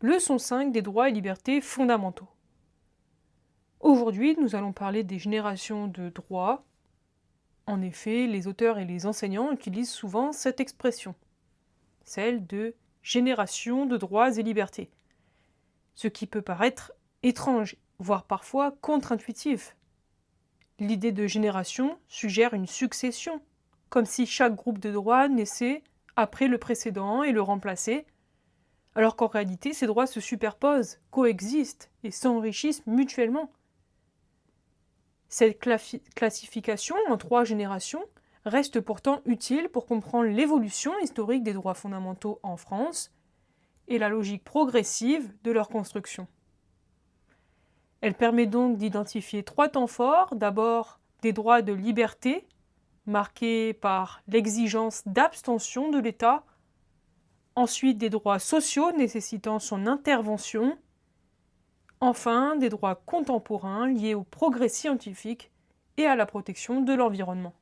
Leçon 5 des droits et libertés fondamentaux. Aujourd'hui, nous allons parler des générations de droits. En effet, les auteurs et les enseignants utilisent souvent cette expression, celle de génération de droits et libertés, ce qui peut paraître étrange, voire parfois contre-intuitif. L'idée de génération suggère une succession, comme si chaque groupe de droits naissait après le précédent et le remplaçait, alors qu'en réalité, ces droits se superposent, coexistent et s'enrichissent mutuellement. Cette classification en 3 générations reste pourtant utile pour comprendre l'évolution historique des droits fondamentaux en France et la logique progressive de leur construction. Elle permet donc d'identifier 3 temps forts, d'abord des droits de liberté, marqués par l'exigence d'abstention de l'État, ensuite des droits sociaux nécessitant son intervention, enfin des droits contemporains liés au progrès scientifique et à la protection de l'environnement.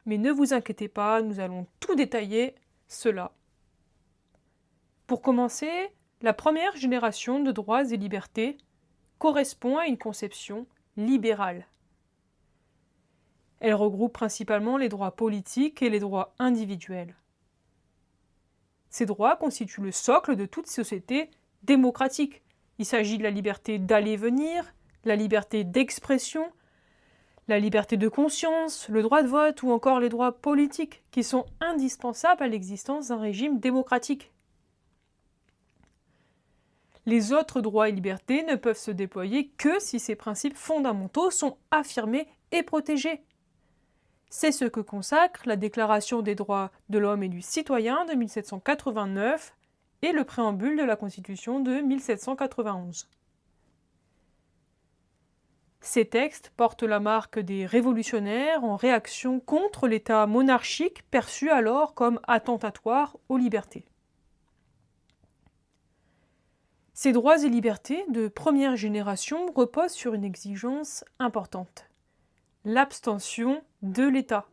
Mais ne vous inquiétez pas, nous allons tout détailler cela. Pour commencer, la première génération de droits et libertés correspond à une conception libérale. Elle regroupe principalement les droits politiques et les droits individuels. Ces droits constituent le socle de toute société démocratique. Il s'agit de la liberté d'aller et venir, la liberté d'expression, la liberté de conscience, le droit de vote ou encore les droits politiques qui sont indispensables à l'existence d'un régime démocratique. Les autres droits et libertés ne peuvent se déployer que si ces principes fondamentaux sont affirmés et protégés. C'est ce que consacre la Déclaration des droits de l'homme et du citoyen de 1789 et le préambule de la Constitution de 1791. Ces textes portent la marque des révolutionnaires en réaction contre l'État monarchique perçu alors comme attentatoire aux libertés. Ces droits et libertés de première génération reposent sur une exigence importante, l'abstention de l'État.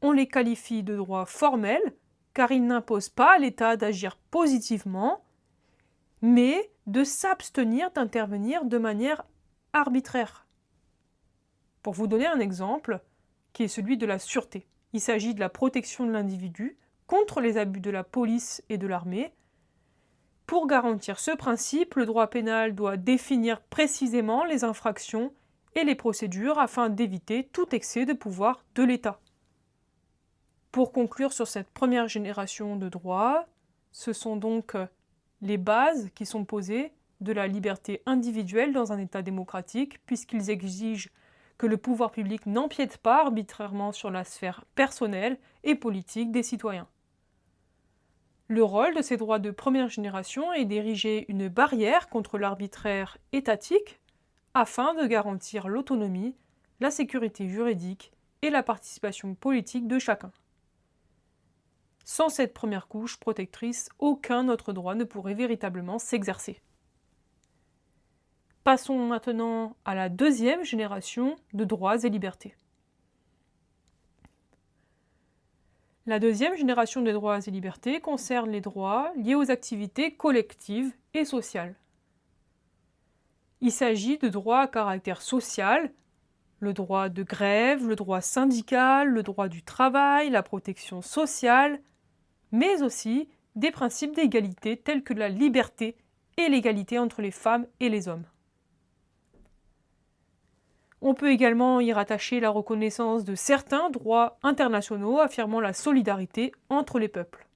On les qualifie de droits formels car ils n'imposent pas à l'État d'agir positivement, mais de s'abstenir d'intervenir de manière arbitraire. Pour vous donner un exemple, qui est celui de la sûreté. Il s'agit de la protection de l'individu contre les abus de la police et de l'armée. Pour garantir ce principe, le droit pénal doit définir précisément les infractions et les procédures afin d'éviter tout excès de pouvoir de l'État. Pour conclure sur cette première génération de droits, ce sont donc les bases qui sont posées de la liberté individuelle dans un État démocratique, puisqu'ils exigent que le pouvoir public n'empiète pas arbitrairement sur la sphère personnelle et politique des citoyens. Le rôle de ces droits de première génération est d'ériger une barrière contre l'arbitraire étatique afin de garantir l'autonomie, la sécurité juridique et la participation politique de chacun. Sans cette première couche protectrice, aucun autre droit ne pourrait véritablement s'exercer. Passons maintenant à la deuxième génération de droits et libertés. La deuxième génération de droits et libertés concerne les droits liés aux activités collectives et sociales. Il s'agit de droits à caractère social, le droit de grève, le droit syndical, le droit du travail, la protection sociale, mais aussi des principes d'égalité tels que la liberté et l'égalité entre les femmes et les hommes. On peut également y rattacher la reconnaissance de certains droits internationaux affirmant la solidarité entre les peuples.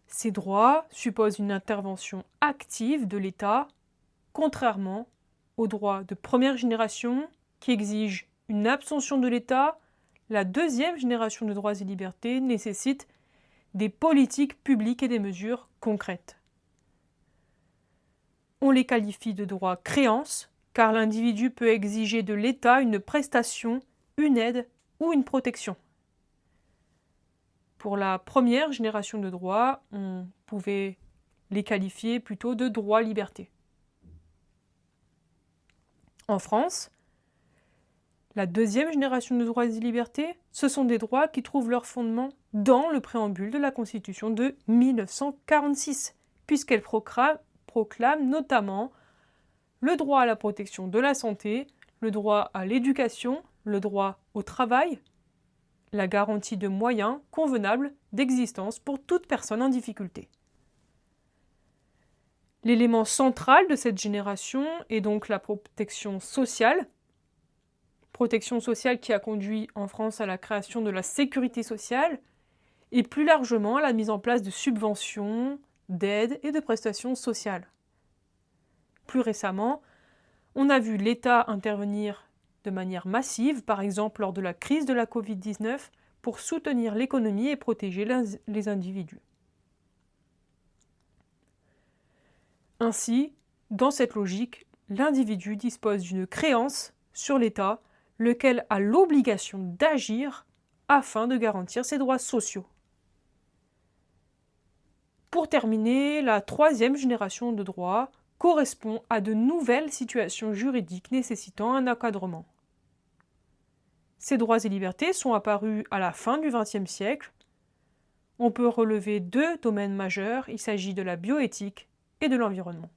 Ces droits supposent une intervention active de l'État, contrairement aux droits de première génération qui exigent une abstention de l'État. La deuxième génération de droits et libertés nécessite des politiques publiques et des mesures concrètes. On les qualifie de droits créances, car l'individu peut exiger de l'État une prestation, une aide ou une protection. Pour la première génération de droits, on pouvait les qualifier plutôt de droits-libertés. En France, La deuxième génération de droits et libertés, ce sont des droits qui trouvent leur fondement dans le préambule de la Constitution de 1946, puisqu'elle proclame notamment le droit à la protection de la santé, le droit à l'éducation, le droit au travail, la garantie de moyens convenables d'existence pour toute personne en difficulté. L'élément central de cette génération est donc la protection sociale qui a conduit en France à la création de la sécurité sociale et plus largement à la mise en place de subventions, d'aides et de prestations sociales. Plus récemment, on a vu l'État intervenir de manière massive, par exemple lors de la crise de la Covid-19, pour soutenir l'économie et protéger les individus. Ainsi, dans cette logique, l'individu dispose d'une créance sur l'État, lequel a l'obligation d'agir afin de garantir ses droits sociaux. Pour terminer, la troisième génération de droits correspond à de nouvelles situations juridiques nécessitant un encadrement. Ces droits et libertés sont apparus à la fin du XXe siècle. On peut relever deux domaines majeurs, il s'agit de la bioéthique et de l'environnement.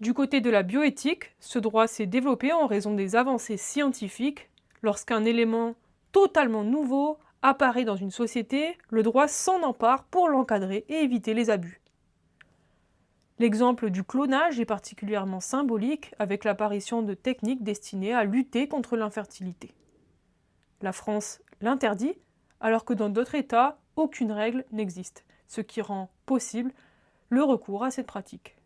Du côté de la bioéthique, ce droit s'est développé en raison des avancées scientifiques. Lorsqu'un élément totalement nouveau apparaît dans une société, le droit s'en empare pour l'encadrer et éviter les abus. L'exemple du clonage est particulièrement symbolique avec l'apparition de techniques destinées à lutter contre l'infertilité. La France l'interdit, alors que dans d'autres États, aucune règle n'existe, ce qui rend possible le recours à cette pratique.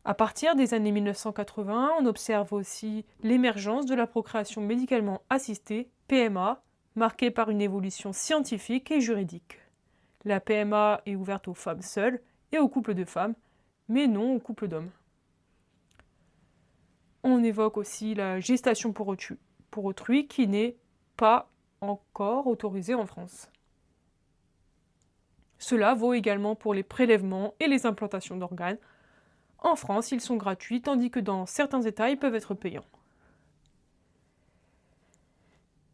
À partir des années 1980, on observe aussi l'émergence de la procréation médicalement assistée, PMA, marquée par une évolution scientifique et juridique. La PMA est ouverte aux femmes seules et aux couples de femmes, mais non aux couples d'hommes. On évoque aussi la gestation pour autrui qui n'est pas encore autorisée en France. Cela vaut également pour les prélèvements et les implantations d'organes. En France, ils sont gratuits, tandis que dans certains États, ils peuvent être payants.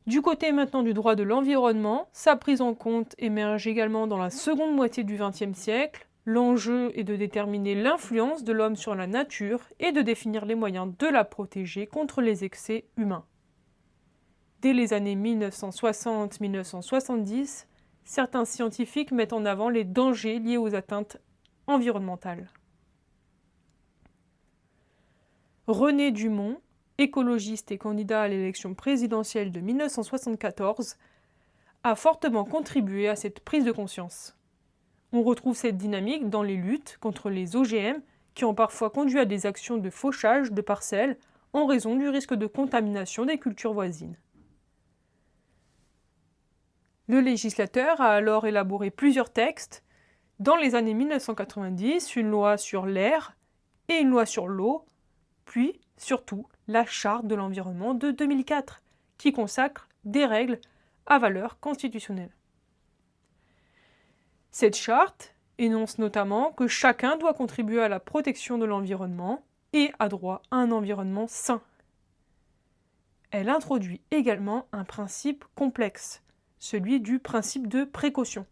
Du côté maintenant du droit de l'environnement, sa prise en compte émerge également dans la seconde moitié du XXe siècle. L'enjeu est de déterminer l'influence de l'homme sur la nature et de définir les moyens de la protéger contre les excès humains. Dès les années 1960-1970, certains scientifiques mettent en avant les dangers liés aux atteintes environnementales. René Dumont, écologiste et candidat à l'élection présidentielle de 1974, a fortement contribué à cette prise de conscience. On retrouve cette dynamique dans les luttes contre les OGM qui ont parfois conduit à des actions de fauchage de parcelles en raison du risque de contamination des cultures voisines. Le législateur a alors élaboré plusieurs textes. Dans les années 1990, une loi sur l'air et une loi sur l'eau, puis surtout la Charte de l'environnement de 2004, qui consacre des règles à valeur constitutionnelle. Cette charte énonce notamment que chacun doit contribuer à la protection de l'environnement et a droit à un environnement sain. Elle introduit également un principe complexe, celui du principe de précaution,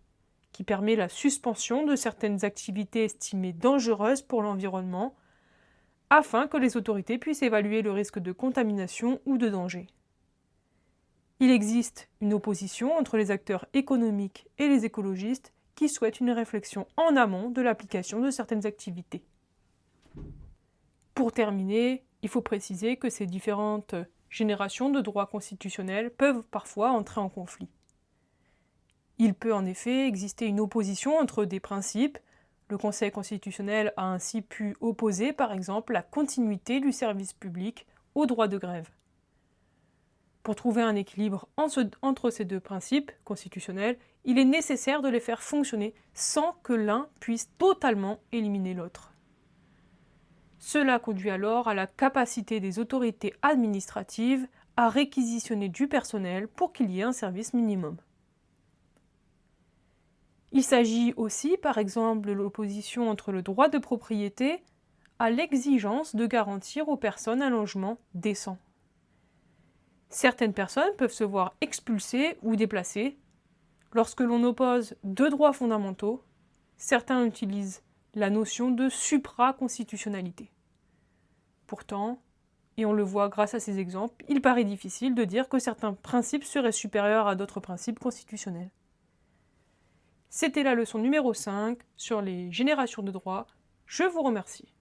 qui permet la suspension de certaines activités estimées dangereuses pour l'environnement, afin que les autorités puissent évaluer le risque de contamination ou de danger. Il existe une opposition entre les acteurs économiques et les écologistes qui souhaitent une réflexion en amont de l'application de certaines activités. Pour terminer, il faut préciser que ces différentes générations de droits constitutionnels peuvent parfois entrer en conflit. Il peut en effet exister une opposition entre des principes. Le Conseil constitutionnel a ainsi pu opposer, par exemple, la continuité du service public au droit de grève. Pour trouver un équilibre entre ces deux principes constitutionnels, il est nécessaire de les faire fonctionner sans que l'un puisse totalement éliminer l'autre. Cela conduit alors à la capacité des autorités administratives à réquisitionner du personnel pour qu'il y ait un service minimum. Il s'agit aussi, par exemple, de l'opposition entre le droit de propriété à l'exigence de garantir aux personnes un logement décent. Certaines personnes peuvent se voir expulsées ou déplacées. Lorsque l'on oppose deux droits fondamentaux, certains utilisent la notion de supraconstitutionnalité. Pourtant, et on le voit grâce à ces exemples, il paraît difficile de dire que certains principes seraient supérieurs à d'autres principes constitutionnels. C'était la leçon numéro 5 sur les générations de droit. Je vous remercie.